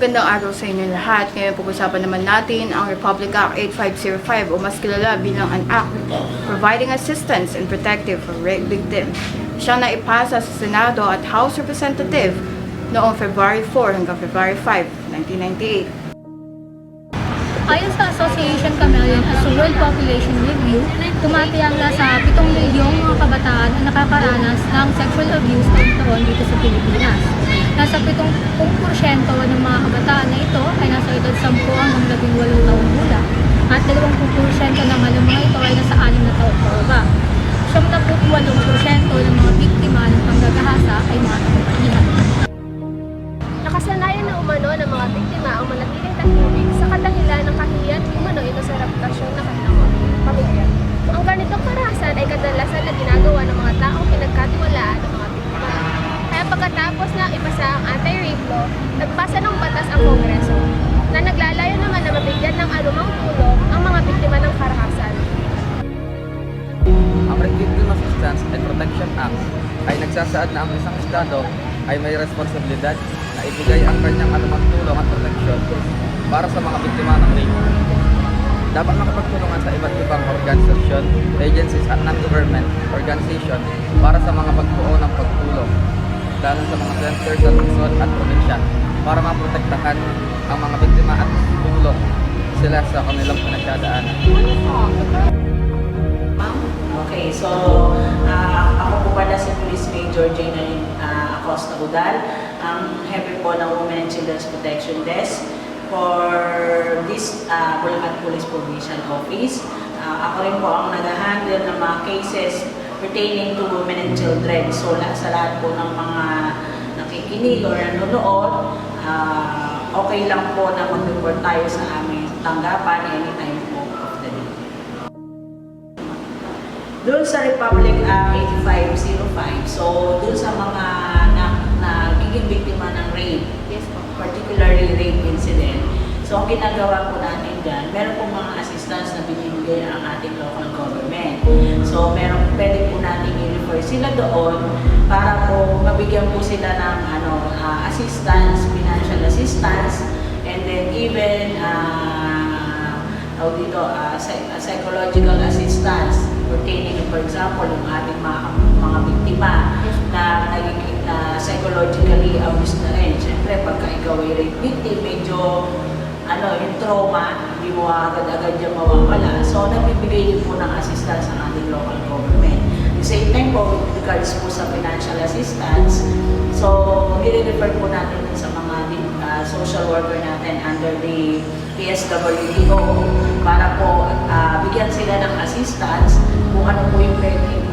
Magandang araw sa inyo lahat. Ngayon pag-usapan naman natin ang Republic Act 8505 o mas kilala bilang an Act Providing Assistance and Protective for Rape Victims. Siya na ipasa sa Senado at House Representative noong February 4 hanggang February 5, 1998. Ayon sa Association Chameleon at sa World Population Review, tumatayang sa 7 milyong mga kabataan ang nakakaranas ng sexual abuse taon-taon dito sa Pilipinas. Nasa 70% ng mga kabataan na ito ay nasa edad 10 hanggang 18 taong gulang at 20% naman ng mga ito ay nasa 6 na taong pababa. 78% ng mga biktima ng panggagahasa ay mga kababaihan. Nakasanayan na umano ng mga biktima ang manatiling tahimik sa kadahilan ng kahihiyan umano ito sa reputasyon ng kanilang pamilya. Ang ganitong karahasan ay kadalasan na ginagawa ng mga taong pinagkatiwalaan ng mga biktima. Kaya pagkatapos na ipasa ang anti-rape law, nagpasa ng batas ang Kongreso na naglalayo naman na mabigyan ng anumang tulong ang mga biktima ng karahasan. Ang Rape Victim Assistance and Protection Act ay nagsasaad na ang isang estado ay may responsibilidad na ibigay ang kanyang anumang tulong at proteksyon para sa mga biktima ng rape. Dapat makapagtulungan sa iba't ibang organisasyon, agencies at non-government organization para sa mga pagbuo ng pagtulong, lalo sa mga center sa lungsod at probinsya para maprotektahan ang mga biktima at tulong sila sa kanilang pinagdadaanan. Okay, so ako po pala si Police Major Janine Acosta Udal, ang head po ng Women and Children's Protection Desk for this Bulacan Police Provincial Office. Ako rin po ang nag-handle ng mga cases pertaining to women and children. So sa lahat po ng mga nakikinig or nanonood, okay lang po na mag-report tayo sa aming tanggapan anytime po of the day. Doon sa Republic Act 8505, so doon sa mga nagiging biktima ng rape, Yes po. particularly rape incident, so ang ginagawa po natin dyan, meron pong mga assistance na binibigay ang ating local government. So pwede po natin i-refer sila doon para po mabigyan po sila ng assistance, financial assistance, and then even psychological assistance pertaining, for example, yung ating mga biktima na nagiging psychologically abused na rin. Siyempre, pagka ikaw ay rape victim, medyo yung trauma, hindi mo agad-agad yung mawawala. So, nagbibigay din po ng assistance ang ating local government. At the same time po, with regards po sa financial assistance, so, i-refer po natin sa mga social worker natin under the PSWDO para po bigyan sila ng assistance kung ano po yung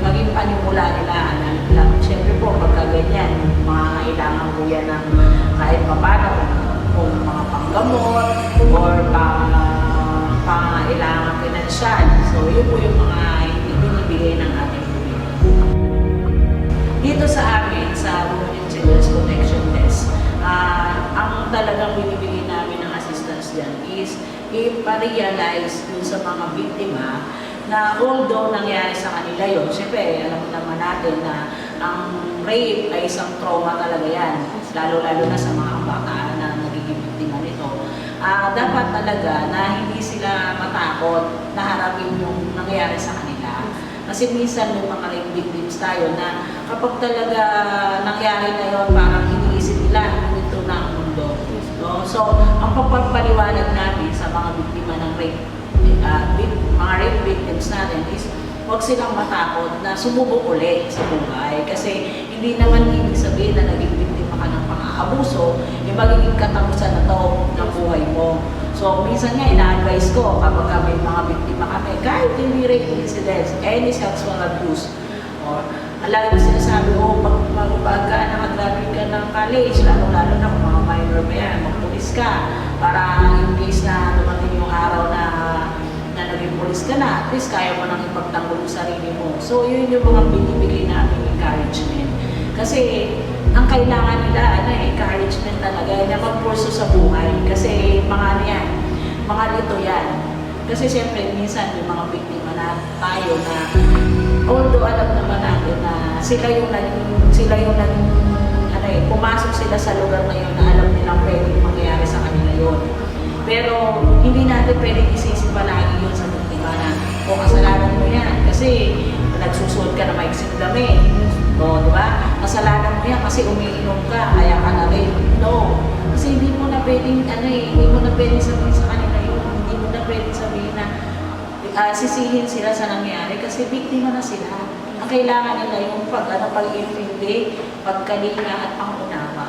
maging panimula nila. Siyempre po, pagka ganyan, mga kailangan po yan ng kahit papano kung mga panggamot or pangailangan pinansyal. So, yun po yung mga binibigay ng ating gobyerno. Dito sa amin, sa Women and Children's Protection Desk, ang talagang binibigay namin ng assistance dyan is ipa-realize dun sa mga biktima na although nangyari sa kanila yun, siyempre alam naman natin na ang rape ay isang trauma talaga yan, lalo-lalo na sa mga bata na nagiging biktima nito. Dapat talaga na hindi sila matakot na harapin yung nangyari sa kanila. Kasi minsan may mga rape victims tayo na kapag talaga nangyari na yun, parang iniisip nila, ito na ang mundo. No? So, ang pagpapaliwanag namin sa mga biktima ng rape, mga rape victims natin is huwag silang matakot na sumubok ulit sa buhay. Kasi hindi naman ibig sabihin na naging biktima ka ng pang-aabuso, yung magiging katapusan na to ng buhay mo. So, minsan nga, ina-advise ko kapag may mga biktima kami, kahit hindi rape incidents, any sexual abuse, or lagi ko sinasabi, pagka nakagraduate ka ng college, lalo-lalo na kung mga minor pa yan, magpulis ka, para in case na dumating yung araw na naging pulis ka na, at least kaya mo nang ipagtanggol yung sarili mo. So, yun yung mga binibigay namin encouragement. Kasi, ang kailangan nila, encouragement talaga, na magpurso sa buhay. Kasi, mga lito yan. Kasi, siyempre, minsan, yung mga biktima na tayo na, although alam naman natin na sila yung naging pumasok sila sa lugar na yun na alam nilang pwedeng mangyayari sa kanila yun. Pero hindi natin pwedeng isisi palagi yun sa biktima na o kasalanan mo yan kasi nagsusuot ka na maiksing damit. O, di ba? Kasalanan mo yan kasi umiinom ka, kaya ka na rin. No. Kasi hindi mo na pwedeng, hindi mo na pwedeng sabihin sa kanila yun. Hindi mo na pwedeng sabihin na sisihin sila sa nangyari kasi biktima na sila. Ang kailangan nila yung pag-intindi, pagkalinga at pangunawa.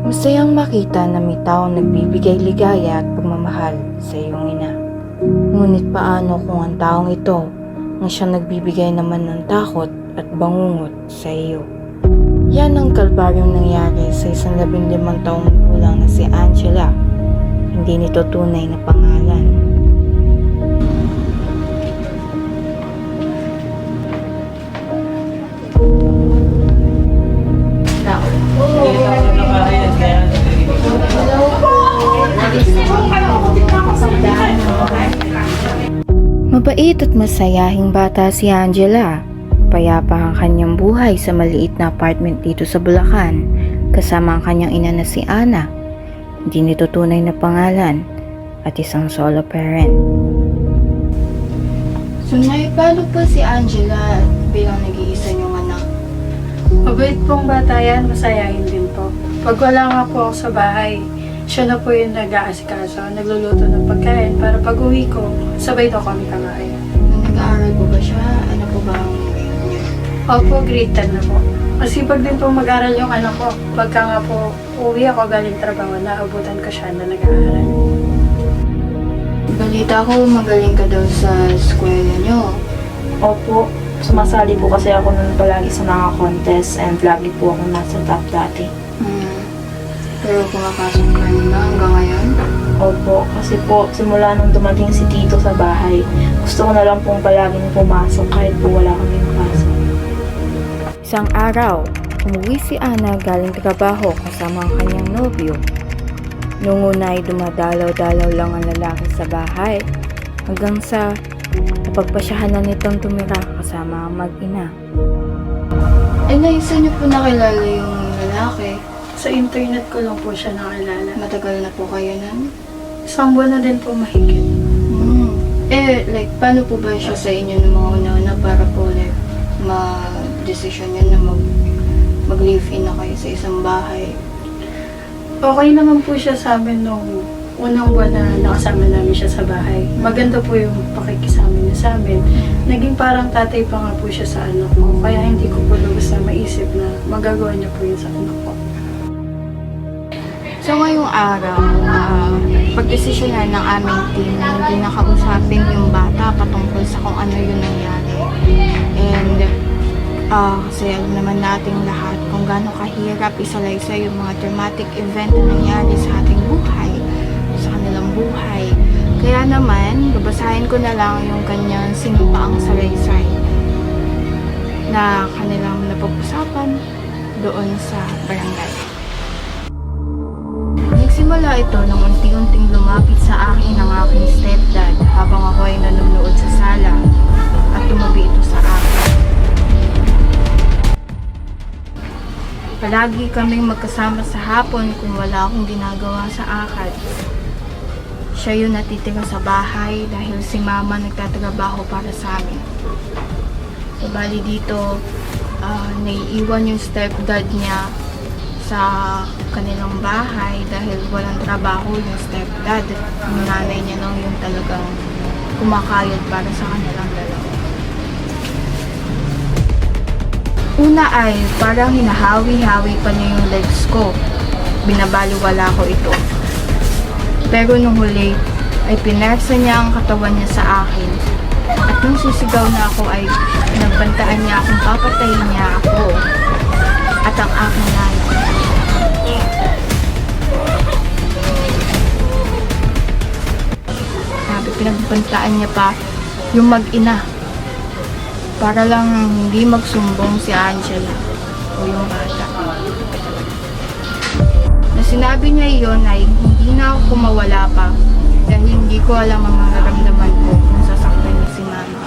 Masayang makita na may taong nagbibigay ligaya at pagmamahal sa iyong ina. Ngunit paano kung ang taong ito ang siyang nagbibigay naman ng takot at bangungot sa iyo? Yan ang kalbaryong nangyari sa isang 15 taong gulang na si Angela. Hindi nito tunay na pangalan. Mabait at masayahing bata si Angela. Payapa ang kanyang buhay sa maliit na apartment dito sa Bulacan, kasama ang kanyang ina na si Ana. Hindi nito tunay na pangalan at isang solo parent. So, paano po si Angela bilang nag-iisa niyong anak? Mabait pong bata yan, masayahin din po. Pag wala nga po ako sa bahay, siya na po yung nag-aasikaso, nagluluto ng pagkain para pag uwi ko, sabay daw kami kakain. Nung nag-aaral po ba siya? Ano po ba ang grade niya? Opo, grade 10 na po. Masipag din po mag-aral yung anak ko. Pagka nga po uwi ako galing trabaho, naabutan ko siya na nag-aaral. Balita ko, magaling ka daw sa eskwela niyo. Opo, sumasali po kasi ako nun palagi sa mga contest and lagi po ako nasa top dati. Pero pumapasok ka na hanggang ngayon? Opo, kasi po simula nung dumating si Tito sa bahay, gusto ko na lang pong palaging pumasok kahit po wala kaming pasok. Isang araw, umuwi si Ana galing trabaho kasama ang kanyang nobyo. Noong una ay dumadalaw-dalaw lang ang lalaki sa bahay hanggang sa napagpasyahan na nitong tumira kasama ang mag-ina. Naisa niyo po nakilala yung lalaki? Sa internet ko lang po siya nakilala. Matagal na po kayo nun? Isang buwan na din po mahigit. Paano po ba siya sa inyo ng mga una-una para po ma-desisyon niya na mag-live-in na kayo sa isang bahay? Okay naman po siya sa amin nung unang buwan na nakasama namin siya sa bahay. Maganda po yung pakikisama niya sa amin. Naging parang tatay pa nga po siya sa anak ko. Kaya hindi ko po lubos na maisip na magagawa niya po yun sa anak ko. So ngayong araw, pagdesisyonan ng aming team na hindi nakausapin yung bata patungkol sa kung ano yung nangyari. And kasi alam naman nating lahat kung gaano kahirap isalaysay yung mga dramatic event na nangyari sa ating buhay, sa kanilang buhay. Kaya naman, babasahin ko na lang yung kanyang sinumpaang salaysay na kanilang napag-usapan doon sa barangay. Nagsimula ito nang unti-unting lumapit sa akin ang aking stepdad habang ako ay nanonood sa sala at tumabi ito sa akin. Palagi kaming magkasama sa hapon kung wala akong ginagawa sa akad. Siya yung natitira sa bahay dahil si mama nagtatrabaho para sa amin. So, bali dito, naiiwan yung stepdad niya sa kanilang bahay dahil walang trabaho yung stepdad. Yung nanay niya nung yung talagang kumakayod para sa kanilang dalawa. Una ay parang hinahawi-hawi pa niya yung legs ko. Binabaliwala ko ito. Pero nung huli ay pinersa niya ang katawan niya sa akin. At nung sisigaw na ako ay nagbantaan niya akong papatayin niya ako at ang aking nanay. Sabi, pinagbantaan niya pa yung mag-ina para lang hindi magsumbong si Angela o yung bata. Na sinabi niya iyon ay hindi na ako kumawala pa dahil hindi ko alam ang mararamdaman ko kung sasaktan niya si mama.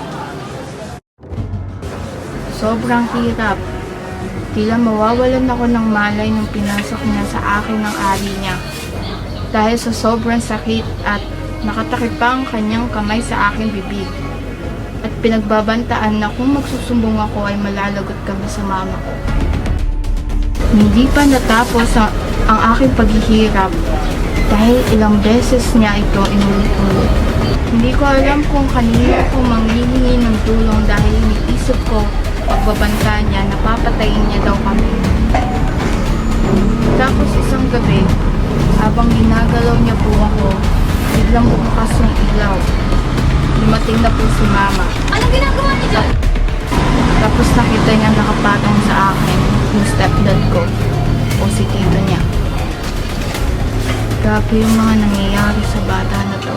sobrang hirap. Tila mawawalan ako ng malay nung pinasok niya sa akin ng ari niya. Dahil sa sobrang sakit at nakatakip pa ang kanyang kamay sa aking bibig. At pinagbabantaan na kung magsusumbong ako ay malalagot kami sa mama ko. Hindi pa natapos ang aking paghihirap dahil ilang beses niya ito inulit-ulit. Hindi ko alam kung kanino ko manghihingi ng tulong dahil iniisip ko pagbabanta niya, napapatayin niya daw kami. Tapos isang gabi, habang ginagalaw niya po ako, biglang bumukas yung ilaw. Dumating na po si mama. Anong ginagawa niyo dyan? Tapos nakita niya nakapatong sa akin yung stepdad ko o si tito niya. Grabe yung mga nangyayari sa bata na to.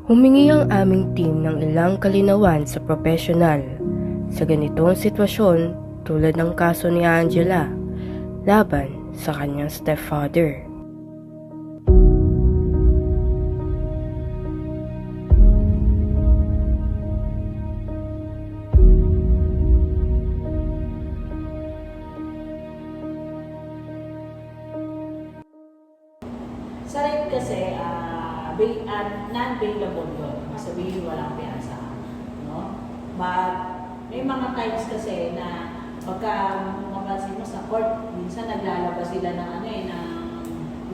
Humingi ang aming team ng ilang kalinawan sa profesional sa ganitong sitwasyon tulad ng kaso ni Angela laban sa kanyang stepfather. Sa rape kasi, non-bailable yun. Sabihin walang piyasa. No? But, may mga times kasi na pagka mapansin mo sa court, minsan naglalabas sila ng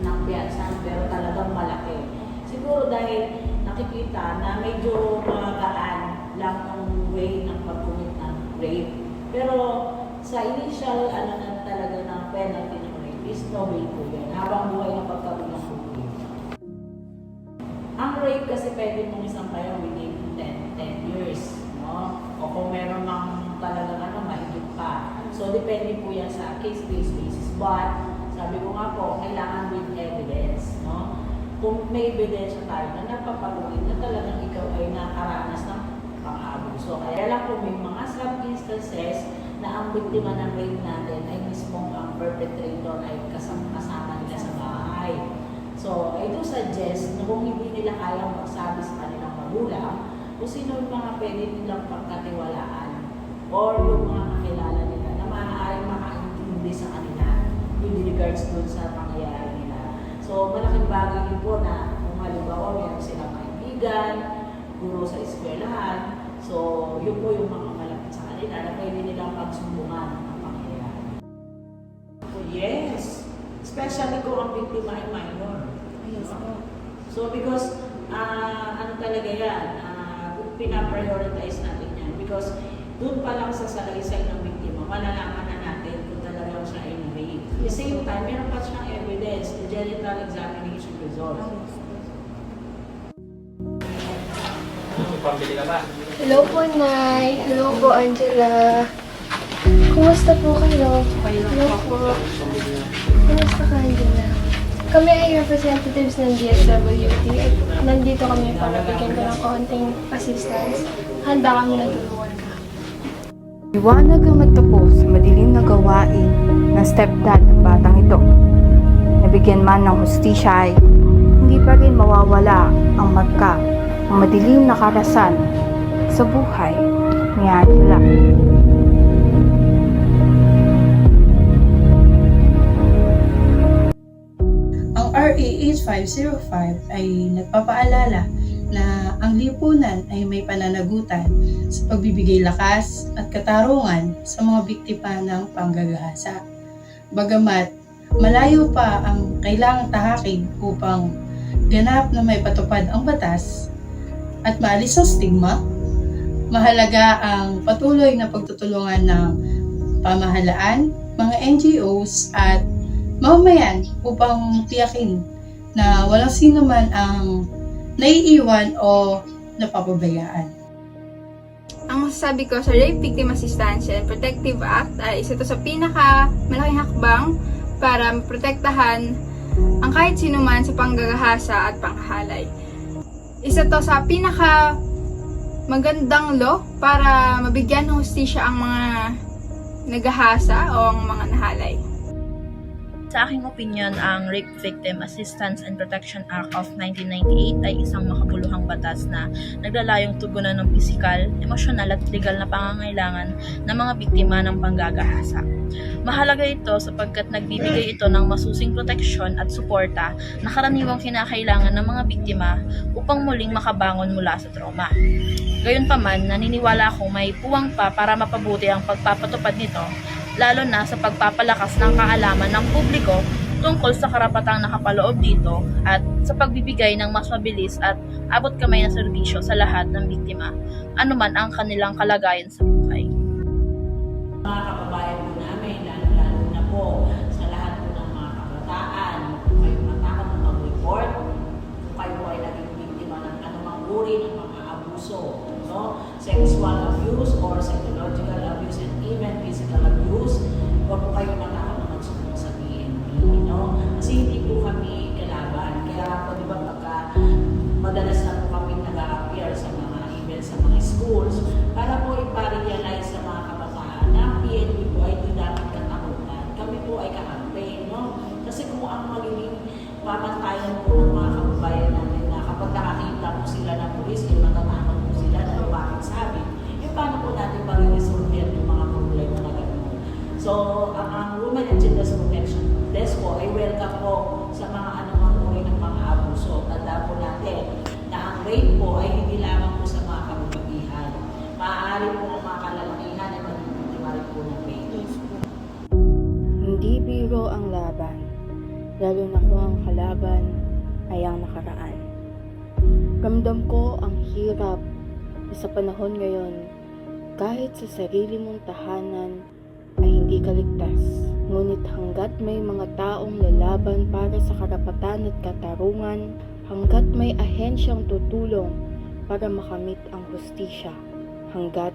ng piyasa, pero talagang malaki. Siguro dahil nakikita na medyo magaan lang ang way ng pag-commit ng rape. Pero sa initial, na talaga ng penalty ng rape is no bail po yan. Habang buhay ng pagkabilang po. Ang rape kasi pwede mong isang kayo within 10 years. No? O kung meron mang talagang mahigit pa. So, depende po yan sa case-based basis. But, sabi ko nga po, kailangan with evidence. No? Kung may evidence tayo na napapatuloy na talagang ikaw ay nakaranas ng pang-abuso. Kaya lang kung may mga sub-instances na ang biktima ng rape natin ay mismong ang perpetrator ay kasama nila sa bahay. So, I do suggest na kung hindi nila kayang magsabi sa kanilang magulang, kung sino yung mga pwede nilang pagkatiwalaan or yung mga kakilala nila na maaaring makaintindi sa kanila with regards dun sa pangyayari nila. So, malaking bagay din po na kung halimbawa meron silang kaibigan, guro sa eskwelahan, so yun po yung mga malapit sa kanila na pwede nilang pagsumbungan ang pangyayari. Yes! Especially kung ang biktima ay minor. So because ano talaga yan, pinaprioritize natin yan because doon pa lang sa salaysay ng biktima, malalaman na natin kung talagang siya ay na-rape. At the same time, meron pa siyang evidence, the genital examination result. Pambili ka ba? Hello po, Nay. Hello po, Angela. Kumusta po kayo? Hello po. Kumusta ka, Angela? Kami ay representatives ng DSWD. Nandito kami para bigyan ka ng konting assistance. Handa kami na tulungan ka. Liwanag ang nagtapo sa madilim na gawain ng stepdad ng batang ito. Nabigyan man ng hustisya ay hindi pa rin mawawala ang madilim na karasan sa buhay ni Angela. Ang RA 8505 ay nagpapaalala na ang lipunan ay may pananagutan sa pagbibigay lakas at katarungan sa mga biktima ng panggagahasa. Bagamat malayo pa ang kailangang tahakin upang ganap na may patupad ang batas at maalis ang stigma, mahalaga ang patuloy na pagtutulungan ng pamahalaan, mga NGOs at mamamayan upang tiyakin na walang sino man ang naiiwan o napapabayaan. Ang masasabi ko sa Rape Victim Assistance and Protective Act ay isa to sa pinakamalaking hakbang para maprotektahan ang kahit sino man sa panggagahasa at panghahalay. Isa to sa pinaka magandang law para mabigyan ng hustisya ang mga nagahasa o ang mga nahalay. Sa aking opinion, ang Rape Victim Assistance and Protection Act of 1998 ay isang makabuluhang batas na naglalayong tugunan ng pisikal, emosyonal at legal na pangangailangan ng mga biktima ng panggagahasa. Mahalaga ito sapagkat nagbibigay ito ng masusing proteksyon at suporta na karaniwang kinakailangan ng mga biktima upang muling makabangon mula sa trauma. Gayunpaman, naniniwala akong may puwang pa para mapabuti ang pagpapatupad nito, lalo na sa pagpapalakas ng kaalaman ng publiko tungkol sa karapatang nakapaloob dito at sa pagbibigay ng mas mabilis at abot kamay na serbisyo sa lahat ng biktima, anuman ang kanilang kalagayan sa buhay. Mga kababayan po namin, lalo na po sa lahat po ng mga kabataan, kung kayo matakot na mag-report, kung kayo po ay naging biktima ng anumang uri ng mga abuso, no? Sexual abuse or psychological abuse and even physical abuse, huwag po kayo matakot na magsumbong sa PNP, no? Kasi hindi po kami kalaban. Kaya po, di ba, pagka madalas na po kami nag-a-appear sa mga events sa mga schools, para po ipa-realize sa mga kabataan na ang PNP po ay di dapat katakutan. Kami po ay kakampi, no? Kasi kung ang magiging pamantayan po ng mga kababayan natin na kapag nakakita po sila ng pulis, matatakot po sila na bakit sabi, paano po natin pag-resolve yung mga problema na gano'n. So, ang Women and Children's Protection Desk po ay welcome po sa mga anumang uri ng mga abuso. Tanda po natin na ang rape po ay hindi lamang po sa mga kababaihan. Maaari po ang mga kalalakihan ay maging biktima rin po ng rape. Hindi biro ang laban, lalo na kung ang kalaban ay ang nakaraan. Ramdam ko ang hirap na sa panahon ngayon, kahit sa sarili mong tahanan ay hindi ka ligtas. Ngunit hanggat may mga taong lalaban para sa karapatan at katarungan, hanggat may ahensyang tutulong para makamit ang hustisya, hanggat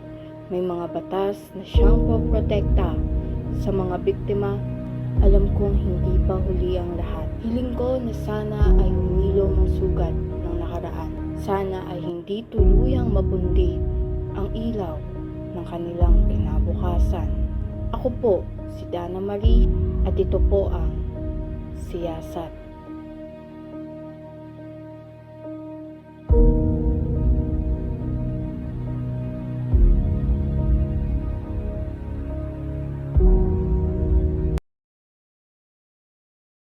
may mga batas na siyang poprotekta sa mga biktima, alam kong hindi pa huli ang lahat. Hiling ko na sana ay humilom ang sugat ng nakaraan. Sana ay hindi tuluyang mabundi ang ilaw ng kanilang kinabukasan. Ako po si Dana Marie at ito po ang Siyasat.